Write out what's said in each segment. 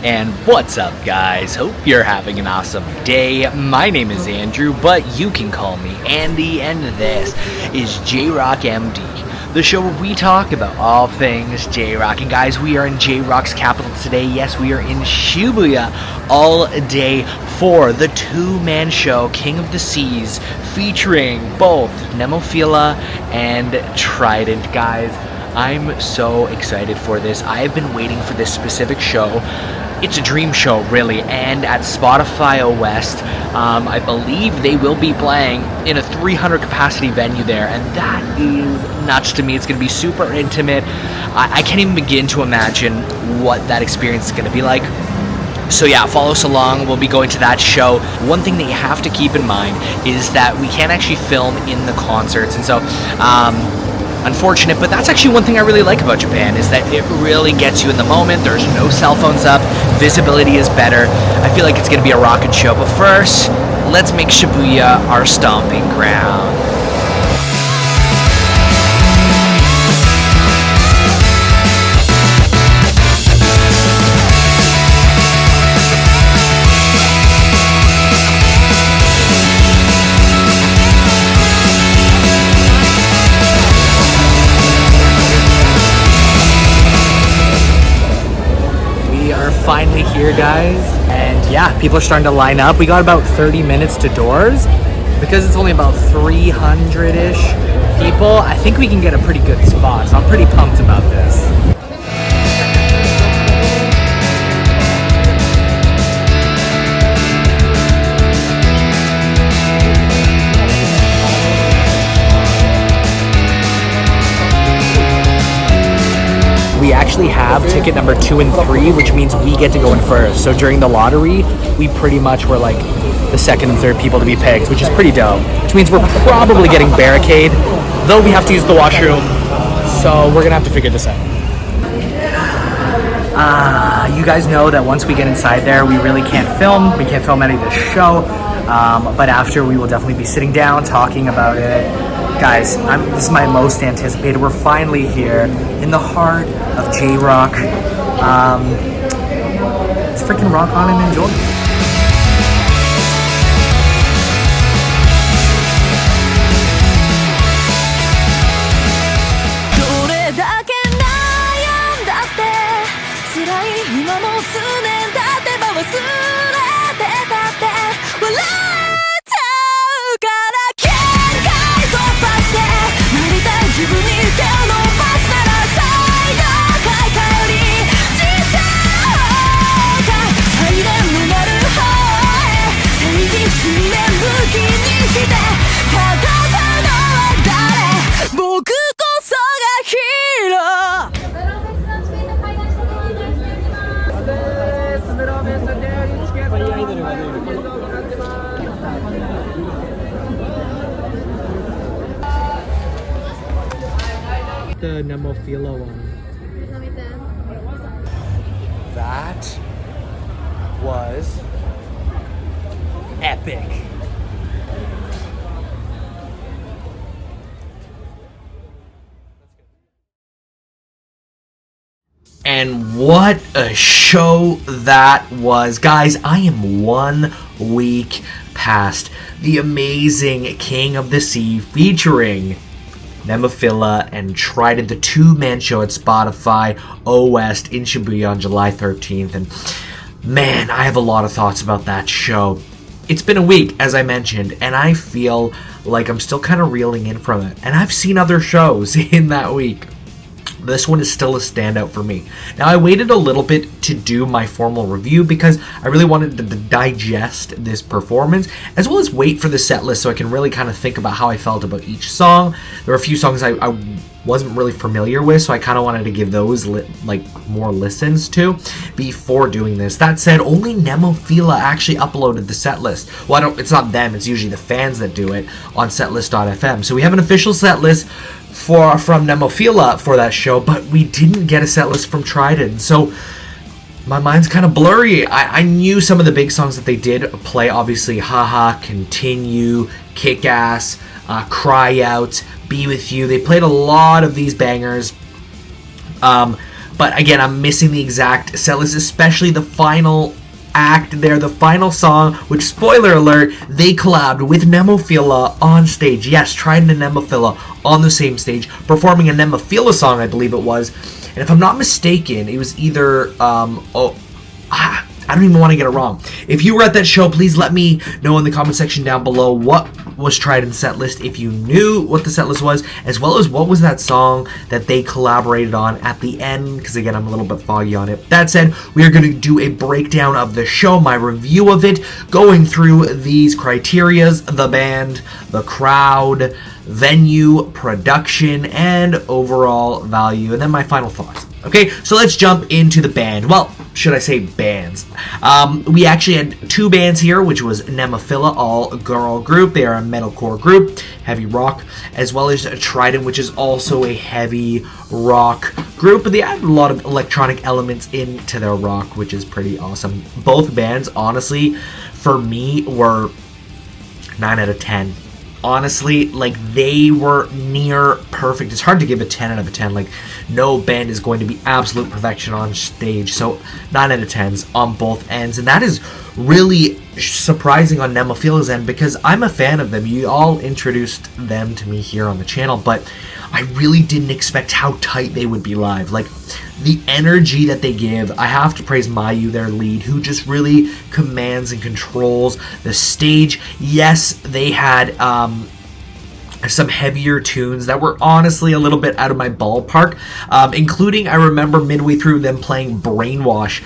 And what's up, guys? Hope you're having an awesome day. My name is Andrew, but you can call me Andy, and this is J-Rock MD, the show where we talk about all things J-Rock. And guys, we are in J-Rock's capital today. Yes, we are in Shibuya all day for the two-man show King of the Seas, featuring both NEMOPHILA and TRiDENT. Guys, I'm so excited for this. I have been waiting for this specific show. It's a dream show, really, and at Spotify West, I believe they will be playing in a 300 capacity venue there, and that is nuts to me. It's going to be super intimate. I can't even begin to imagine what that experience is going to be like. So yeah, follow us along. We'll be going to that show. One thing that you have to keep in mind is that we can't actually film in the concerts, and so unfortunate, but that's actually one thing I really like about Japan, is that it really gets you in the moment. There's no cell phones up, visibility is better. I feel like it's going to be a rockin' show, but first, let's make Shibuya our stomping ground. Finally here, guys, and yeah, people are starting to line up. We got about 30 minutes to doors because it's only about 300-ish people. I think we can get a pretty good spot, so I'm pretty pumped about this. We actually have ticket number 2 and 3, which means we get to go in first. So during the lottery, we pretty much were like the second and third people to be picked, which is pretty dope. Which means we're probably getting barricade, though we have to use the washroom. So we're gonna have to figure this out. You guys know that once we get inside there, we really can't film. We can't film any of this show. But after, we will definitely be sitting down, talking about it. Guys, this is my most anticipated. We're finally here in the heart of J-Rock. Let's freaking rock on and enjoy. The NEMOPHILA one. That was epic. And what a show that was. Guys, I am 1 week past the amazing King of the Sea featuring NEMOPHILA and TRiDENT, the two-man show at Spotify West in Shibuya on July 13th. And man, I have a lot of thoughts about that show. It's been a week, as I mentioned, and I feel like I'm still kind of reeling in from it. And I've seen other shows in that week. This one is still a standout for me. Now, I waited a little bit to do my formal review because I really wanted to digest this performance, as well as wait for the set list so I can really kind of think about how I felt about each song. There were a few songs I wasn't really familiar with, so I kind of wanted to give those more listens to before doing this. That said, only NEMOPHILA actually uploaded the set list. Well, it's not them, it's usually the fans that do it on setlist.fm. So we have an official set list from NEMOPHILA for that show, but we didn't get a set list from TRiDENT. So my mind's kind of blurry. I knew some of the big songs that they did play, obviously Haha, Continue, Kick Ass, Cry Out, Be With You. They played a lot of these bangers. But again, I'm missing the exact set list, especially the final act there, the final song, which, spoiler alert, they collabed with NEMOPHILA on stage. Yes, TRiDENT and NEMOPHILA on the same stage, performing a NEMOPHILA song, I believe it was. And if I'm not mistaken, it was either, I don't even want to get it wrong. If you were at that show, please let me know in the comment section down below what was TRiDENT's set list, if you knew what the set list was, as well as what was that song that they collaborated on at the end, because again, I'm a little bit foggy on it. That said, we are going to do a breakdown of the show, my review of it, going through these criterias: the band, the crowd, venue, production, and overall value, and then my final thoughts. Okay, so let's jump into the band. Well, should I say bands? We actually had two bands here, which was NEMOPHILA, all-girl group. They are a metalcore group, heavy rock, as well as TRiDENT, which is also a heavy rock group. But they add a lot of electronic elements into their rock, which is pretty awesome. Both bands, honestly, for me, were 9 out of 10. Honestly, like, they were near perfect. It's hard to give a 10 out of 10. Like, no band is going to be absolute perfection on stage. So 9 out of 10s on both ends. And that is really surprising on NEMOPHILA's end, because I'm a fan of them. You all introduced them to me here on the channel, but I really didn't expect how tight they would be live. Like, the energy that they give, I have to praise Mayu, their lead, who just really commands and controls the stage. Yes, they had some heavier tunes that were honestly a little bit out of my ballpark, including, I remember midway through them playing Brainwash,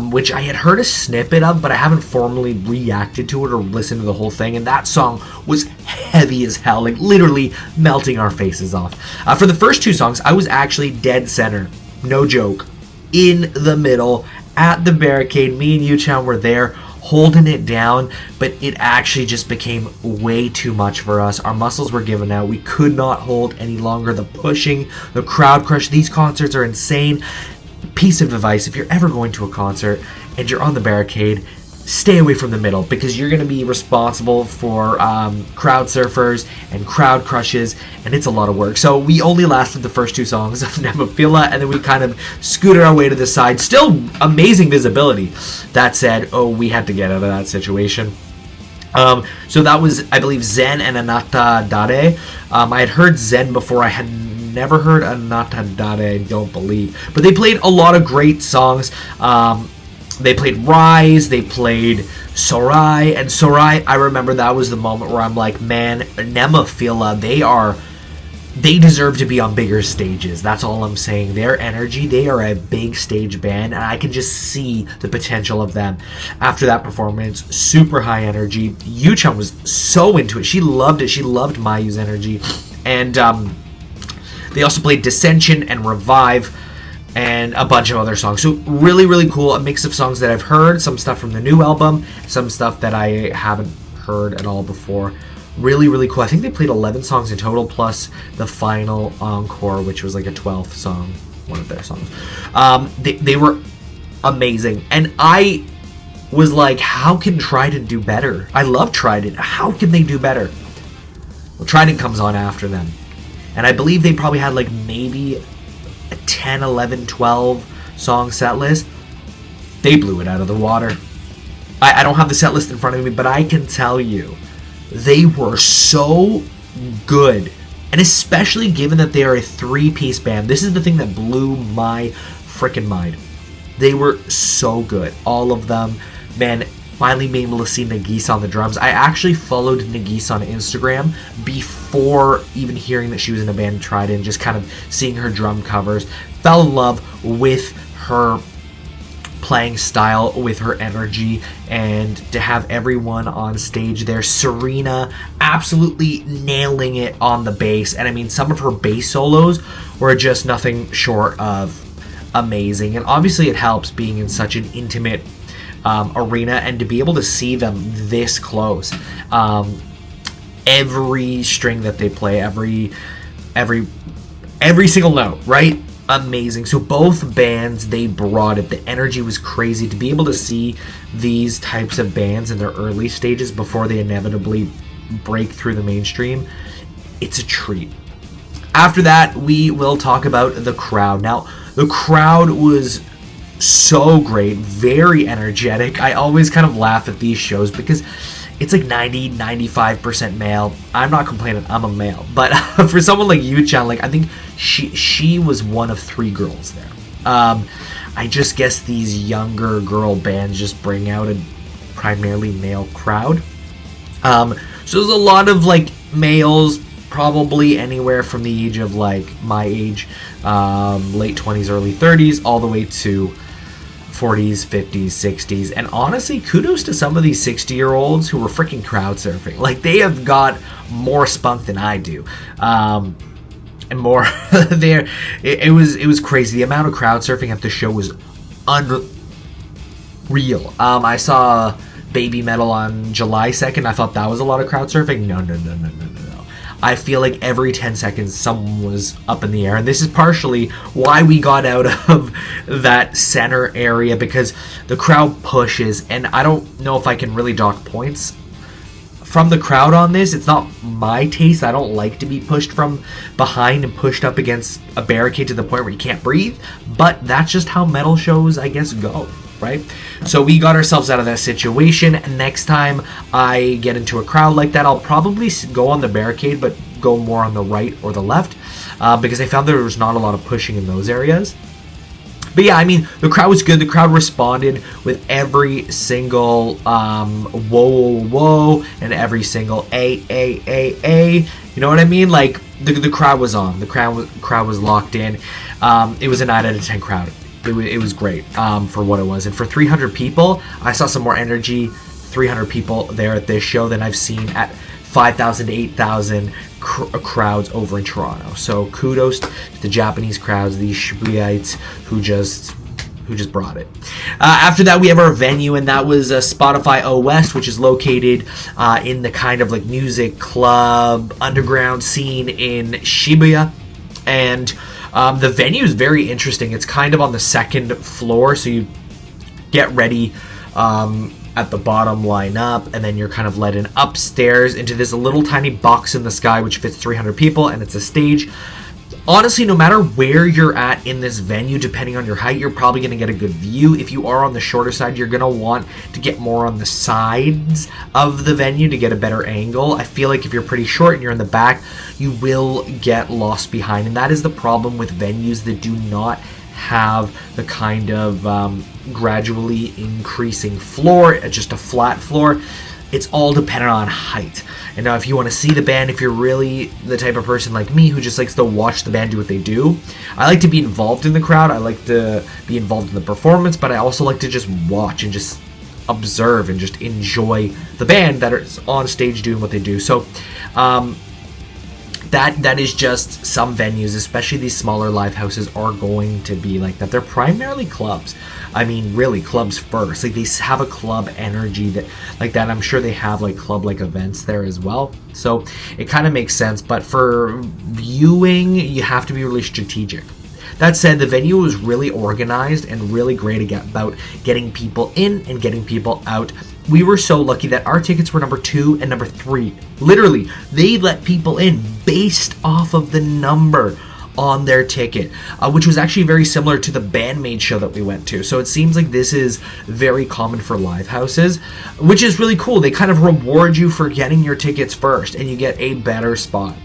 which I had heard a snippet of, but I haven't formally reacted to it or listened to the whole thing, and that song was heavy as hell, like literally melting our faces off. For the first two songs, I was actually dead center, no joke, in the middle, at the barricade. Me and Yu-chan were there, holding it down, but it actually just became way too much for us. Our muscles were giving out. We could not hold any longer. The pushing, the crowd crush, these concerts are insane. Piece of advice: if you're ever going to a concert and you're on the barricade, stay away from the middle, because you're going to be responsible for crowd surfers and crowd crushes, and it's a lot of work. So we only lasted the first two songs of NEMOPHILA, and then we kind of scooted our way to the side. Still amazing visibility. That said, we had to get out of that situation. So that was, I believe, Zen and Anata Dare. I had heard Zen before. I had never heard Anata Dare, I don't believe. But they played a lot of great songs. They played Rise, they played Sorai, and Sorai, I remember that was the moment where I'm like, man, NEMOPHILA, they deserve to be on bigger stages. That's all I'm saying. Their energy, they are a big stage band, and I can just see the potential of them. After that performance, super high energy. Yu-chan was so into it. She loved it. She loved Mayu's energy. And they also played Dissension and Revive, and a bunch of other songs. So really, really cool. A mix of songs that I've heard, some stuff from the new album, some stuff that I haven't heard at all before. Really, really cool. I think they played 11 songs in total, plus the final encore, which was like a 12th song, one of their songs. They were amazing. And I was like, how can TRiDENT do better? I love TRiDENT. How can they do better? Well, TRiDENT comes on after them. And I believe they probably had like maybe a 10, 11, 12 song set list. They blew it out of the water. I don't have the set list in front of me, but I can tell you they were so good. And especially given that they are a three-piece band, this is the thing that blew my freaking mind. They were so good, all of them. Man, finally being able to see NAGISA on the drums. I actually followed NAGISA on Instagram before even hearing that she was in a band TRiDENT, just kind of seeing her drum covers. Fell in love with her playing style, with her energy, and to have everyone on stage there. SERINA absolutely nailing it on the bass, and I mean, some of her bass solos were just nothing short of amazing. And obviously it helps being in such an intimate arena, and to be able to see them this close. Every string that they play, every single note, right? Amazing. So both bands, they brought it. The energy was crazy. To be able to see these types of bands in their early stages before they inevitably break through the mainstream, it's a treat. After that, we will talk about the crowd. Now, the The crowd was so great, very energetic. I always kind of laugh at these shows because it's like 95% male. I'm not complaining, I'm a male. But for someone like Yu-chan, like I think she was one of 3 girls there. I just guess these younger girl bands just bring out a primarily male crowd. So there's a lot of like males, probably anywhere from the age of like my age, late 20s, early 30s, all the way to 40s, 50s, 60s. And honestly, kudos to some of these 60-year-olds who were freaking crowd surfing. Like, they have got more spunk than I do. And more there. It was crazy. The amount of crowd surfing at the show was unreal. I saw Baby Metal on July 2nd. I thought that was a lot of crowd surfing. No. I feel like every 10 seconds someone was up in the air. And this is partially why we got out of that center area, because the crowd pushes. And I don't know if I can really dock points from the crowd on this. It's not my taste. I don't like to be pushed from behind and pushed up against a barricade to the point where you can't breathe. But that's just how metal shows, I guess, go. Right? So we got ourselves out of that situation. Next time I get into a crowd like that, I'll probably go on the barricade, but go more on the right or the left, because I found there was not a lot of pushing in those areas. But yeah, I mean, the crowd was good. The crowd responded with every single whoa, and every single a. You know what I mean? Like, the crowd was on. The crowd was locked in. It was a 9 out of 10 crowd. It was great for what it was. And for 300 people, I saw some more energy, 300 people there at this show than I've seen at 5,000 to 8,000 crowds over in Toronto. So kudos to the Japanese crowds, these Shibuyaites who just brought it. After that, we have our venue, and that was Spotify O West, which is located in the kind of like music club underground scene in Shibuya. And the venue is very interesting. It's kind of on the 2nd floor, so you get ready at the bottom, line up, and then you're kind of led in upstairs into this little tiny box in the sky which fits 300 people, and it's a stage. Honestly, no matter where you're at in this venue, depending on your height, you're probably going to get a good view. If you are on the shorter side, you're going to want to get more on the sides of the venue to get a better angle. I feel like if you're pretty short and you're in the back, you will get lost behind. And that is the problem with venues that do not have the kind of gradually increasing floor, just a flat floor. It's all dependent on height. And now if you want to see the band, if you're really the type of person like me who just likes to watch the band do what they do, I like to be involved in the crowd. I like to be involved in the performance, but I also like to just watch and just observe and just enjoy the band that is on stage doing what they do. So that is just some venues, especially these smaller live houses, are going to be like that. They're primarily clubs. I mean, really, clubs first. Like, they have a club energy that like that. I'm sure they have like club-like events there as well. So it kind of makes sense. But for viewing, you have to be really strategic. That said, the venue was really organized and really great about getting people in and getting people out. We were so lucky that our tickets were number 2 and number 3. Literally, they let people in based off of the number on their ticket, which was actually very similar to the Bandmade show that we went to. So it seems like this is very common for live houses, which is really cool. They kind of reward you for getting your tickets first, and you get a better spot.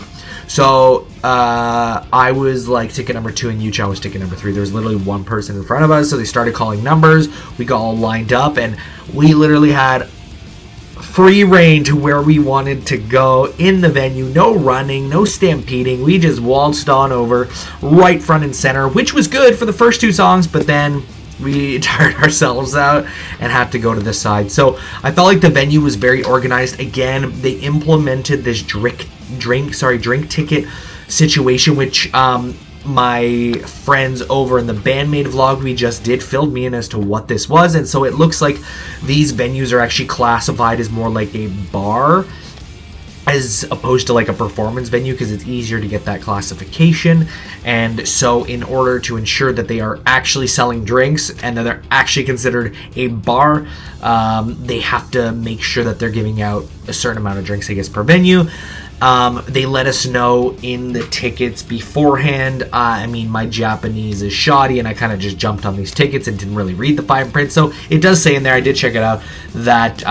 So I was like ticket number 2 and Yu-chan was ticket number 3. There was literally one person in front of us, so they started calling numbers. We got all lined up, and we literally had free reign to where we wanted to go in the venue. No running, no stampeding. We just waltzed on over right front and center, which was good for the first 2 songs, but then we tired ourselves out and had to go to the side. So I felt like the venue was very organized. Again, they implemented this drink ticket situation, which my friends over in the Bandmade vlog we just did filled me in as to what this was. And so it looks like these venues are actually classified as more like a bar as opposed to like a performance venue, because it's easier to get that classification. And so in order to ensure that they are actually selling drinks and that they're actually considered a bar, they have to make sure that they're giving out a certain amount of drinks, I guess, per venue. They let us know in the tickets beforehand. I mean, my Japanese is shoddy, and I kind of just jumped on these tickets and didn't really read the fine print. So it does say in there, I did check it out, that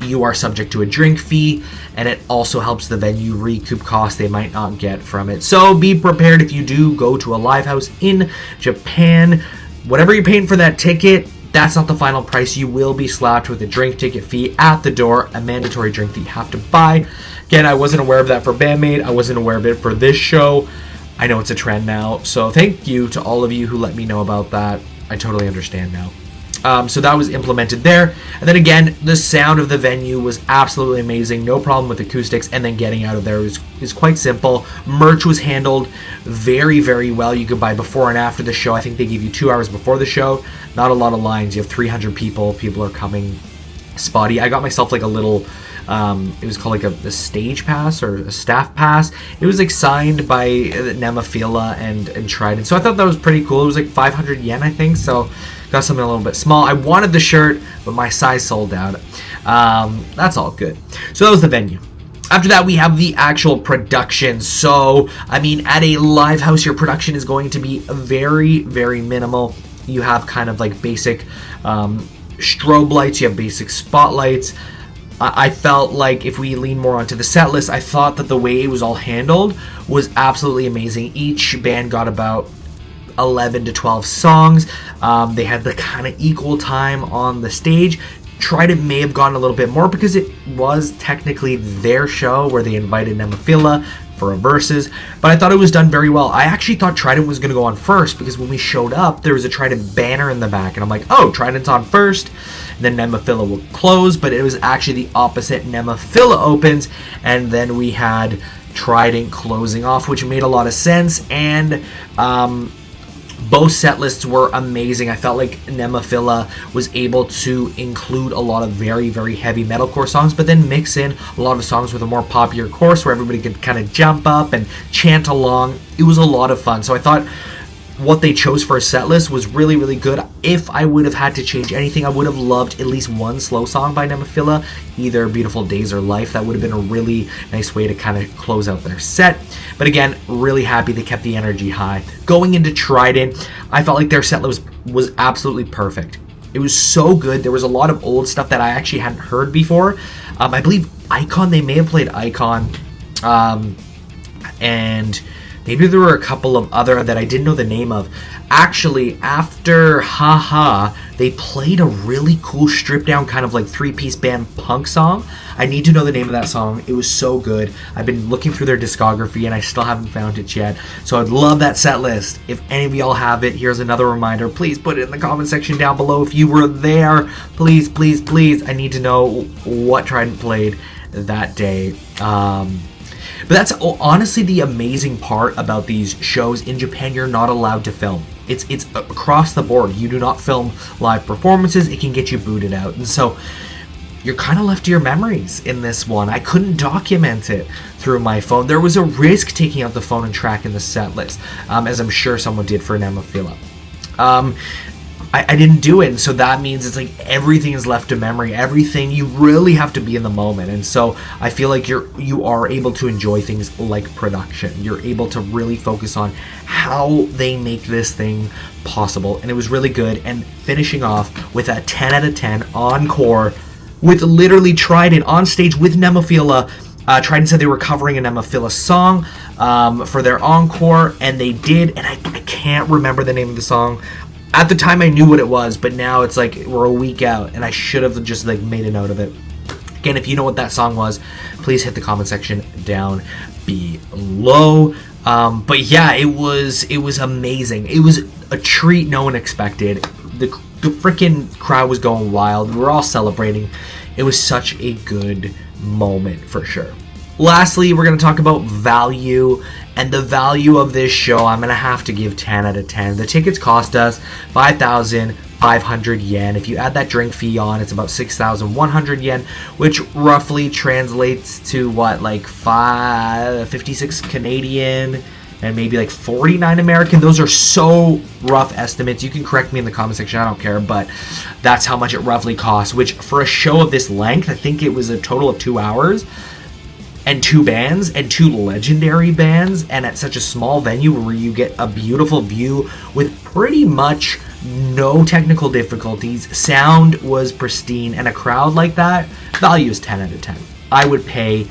you are subject to a drink fee, and it also helps the venue recoup costs they might not get from it. So be prepared if you do go to a live house in Japan. Whatever you're paying for that ticket, that's not the final price. You will be slapped with a drink ticket fee at the door, a mandatory drink that you have to buy. Again, I wasn't aware of that for Bandmate. I wasn't aware of it for this show. I know it's a trend now. So thank you to all of you who let me know about that. I totally understand now. So that was implemented there. And then again, the sound of the venue was absolutely amazing. No problem with acoustics. And then getting out of there is quite simple. Merch was handled very, very well. You could buy before and after the show. I think they give you 2 hours before the show. Not a lot of lines. You have 300 people. People are coming spotty. I got myself like a little... it was called like a stage pass or a staff pass. It was like signed by NEMOPHILA and TRiDENT. So I thought that was pretty cool. It was like 500 yen, I think. So got something a little bit small. I wanted the shirt, but my size sold out. That's all good. So that was the venue. After that, we have the actual production. So, I mean, at a live house, your production is going to be very, very minimal. You have kind of like basic strobe lights. You have basic spotlights. I felt like if we lean more onto the set list, I thought that the way it was all handled was absolutely amazing. Each band got about 11 to 12 songs. They had the kind of equal time on the stage. TRiDENT may have gone a little bit more because it was technically their show where they invited NEMOPHILA for a versus, but I thought it was done very well. I actually thought TRiDENT was going to go on first because when we showed up, there was a TRiDENT banner in the back, and I'm like, oh, TRiDENT's on first, and then NEMOPHILA will close, but it was actually the opposite. NEMOPHILA opens, and then we had TRiDENT closing off, which made a lot of sense, and both set lists were amazing. I felt like NEMOPHILA was able to include a lot of very, very heavy metalcore songs, but then mix in a lot of songs with a more popular chorus where everybody could kind of jump up and chant along. It was a lot of fun. So I thought what they chose for a set list was really, really good. If I would have had to change anything, I would have loved at least one slow song by NEMOPHILA, either Beautiful Days or Life. That would have been a really nice way to kind of close out their set. But again, really happy they kept the energy high. Going into TRiDENT, I felt like their set list was absolutely perfect. It was so good. There was a lot of old stuff that I actually hadn't heard before. I believe Icon, they may have played Icon, and maybe there were a couple of other that I didn't know the name of. Actually, after Haha, they played a really cool stripped down kind of like three-piece band punk song. I need to know the name of that song. It was so good. I've been looking through their discography and I still haven't found it yet. So I'd love that set list. If any of y'all have it, here's another reminder. Please put it in the comment section down below if you were there. Please, please, please. I need to know what TRiDENT played that day. But that's honestly the amazing part about these shows. In Japan, you're not allowed to film. It's across the board. You do not film live performances. It can get you booted out. And so you're kind of left to your memories in this one. I couldn't document it through my phone. There was a risk taking out the phone and tracking the set list, as I'm sure someone did for NEMOPHILA. I didn't do it, and so that means it's like everything is left to memory. Everything, you really have to be in the moment, and so I feel like you are able to enjoy things like production. You're able to really focus on how they make this thing possible, and it was really good. And finishing off with a 10 out of 10 encore with literally TRiDENT on stage with NEMOPHILA. TRiDENT said they were covering a NEMOPHILA song for their encore, and they did, and I can't remember the name of the song. At the time I knew what it was, but now it's like we're a week out and I should have just like made a note of it. Again, if you know what that song was, please hit the comment section down below. But yeah, it was amazing. It was a treat no one expected. The freaking crowd was going wild. We were all celebrating. It was such a good moment for sure. Lastly, we're going to talk about value. And the value of this show, I'm going to have to give 10 out of 10. The tickets cost us 5,500 yen. If you add that drink fee on, it's about 6,100 yen, which roughly translates to what, like 56 Canadian and maybe like 49 American. Those are so rough estimates. You can correct me in the comment section, I don't care, but that's how much it roughly costs, which for a show of this length, I think it was a total of 2 hours. and two bands, and two legendary bands, and at such a small venue where you get a beautiful view with pretty much no technical difficulties. Sound was pristine, and a crowd like that, value is 10 out of 10. I would pay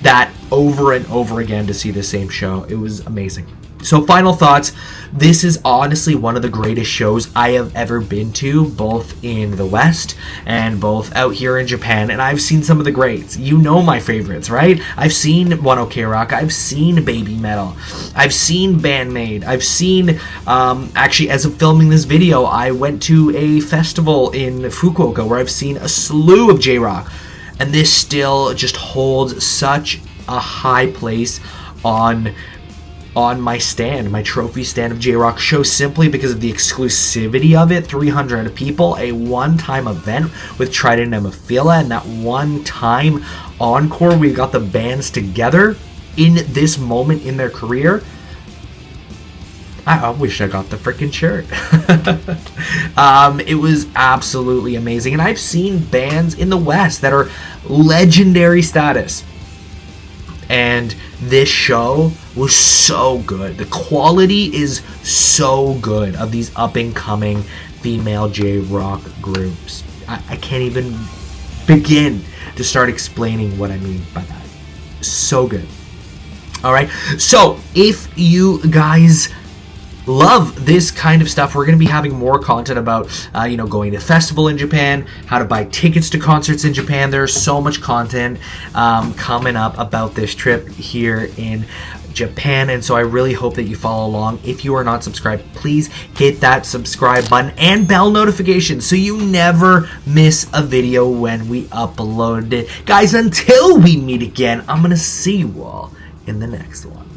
that over and over again to see the same show. It was amazing. So final thoughts. This is honestly one of the greatest shows I have ever been to, both in the West and both out here in Japan. And I've seen some of the greats. You know my favorites, right? I've seen One OK Rock. I've seen Baby Metal. I've seen Bandmade. I've seen, actually, as of filming this video, I went to a festival in Fukuoka where I've seen a slew of J-Rock. And this still just holds such a high place on my stand, my trophy stand of J-Rock show, simply because of the exclusivity of it. 300 people, a one-time event with TRiDENT and NEMOPHILA, and that one-time encore, we got the bands together in this moment in their career. I wish I got the freaking shirt. It was absolutely amazing, and I've seen bands in the West that are legendary status, and this show was so good. The quality is so good of these up-and-coming female J-Rock groups. I can't even begin to start explaining what I mean by that. So good. Alright, so if you guys love this kind of stuff, we're going to be having more content about going to festival in Japan, how to buy tickets to concerts in Japan. There's so much content coming up about this trip here in Japan, and so I really hope that you follow along. If you are not subscribed, please hit that subscribe button and bell notification so you never miss a video when we upload it. Guys, until we meet again, I'm going to see you all in the next one.